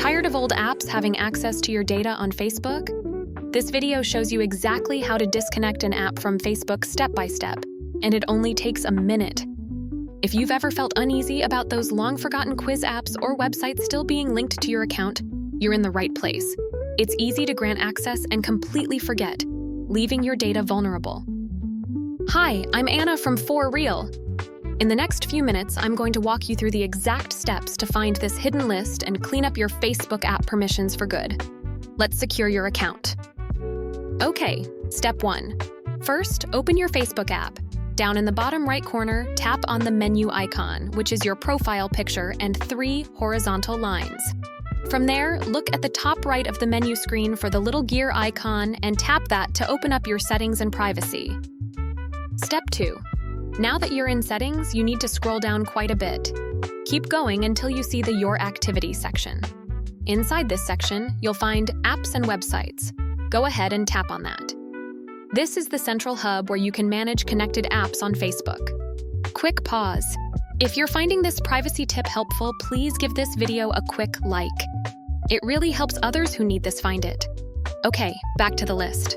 Tired of old apps having access to your data on Facebook? This video shows you exactly how to disconnect an app from Facebook step by step, and it only takes a minute. If you've ever felt uneasy about those long-forgotten quiz apps or websites still being linked to your account, you're in the right place. It's easy to grant access and completely forget, leaving your data vulnerable. Hi, I'm Anna from For Real. In the next few minutes, I'm going to walk you through the exact steps to find this hidden list and clean up your Facebook app permissions for good. Let's secure your account. Okay, step 1. First, open your Facebook app. Down in the bottom right corner, tap on the menu icon, which is your profile picture and 3 horizontal lines. From there, look at the top right of the menu screen for the little gear icon and tap that to open up your settings and privacy. Step 2. Now that you're in settings, you need to scroll down quite a bit. Keep going until you see the Your Activity section. Inside this section, you'll find Apps and Websites. Go ahead and tap on that. This is the central hub where you can manage connected apps on Facebook. Quick pause. If you're finding this privacy tip helpful, please give this video a quick like. It really helps others who need this find it. Okay, back to the list.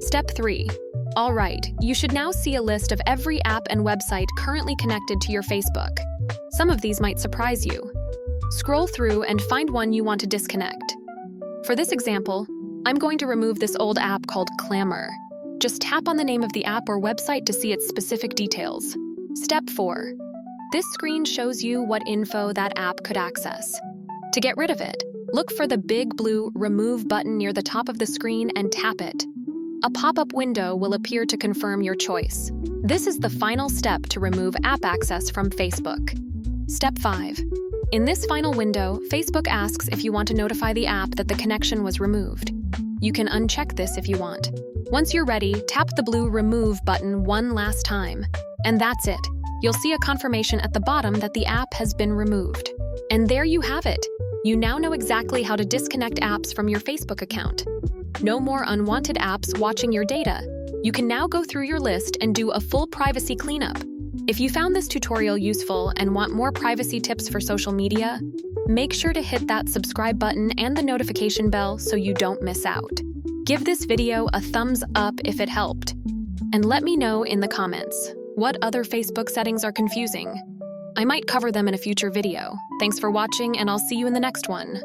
Step 3. All right, you should now see a list of every app and website currently connected to your Facebook. Some of these might surprise you. Scroll through and find one you want to disconnect. For this example, I'm going to remove this old app called Clammr. Just tap on the name of the app or website to see its specific details. Step 4. This screen shows you what info that app could access. To get rid of it, look for the big blue Remove button near the top of the screen and tap it. A pop-up window will appear to confirm your choice. This is the final step to remove app access from Facebook. Step 5. In this final window, Facebook asks if you want to notify the app that the connection was removed. You can uncheck this if you want. Once you're ready, tap the blue Remove button one last time. And that's it. You'll see a confirmation at the bottom that the app has been removed. And there you have it. You now know exactly how to disconnect apps from your Facebook account. No more unwanted apps watching your data. You can now go through your list and do a full privacy cleanup. If you found this tutorial useful and want more privacy tips for social media, make sure to hit that subscribe button and the notification bell so you don't miss out. Give this video a thumbs up if it helped. And let me know in the comments what other Facebook settings are confusing. I might cover them in a future video. Thanks for watching, and I'll see you in the next one.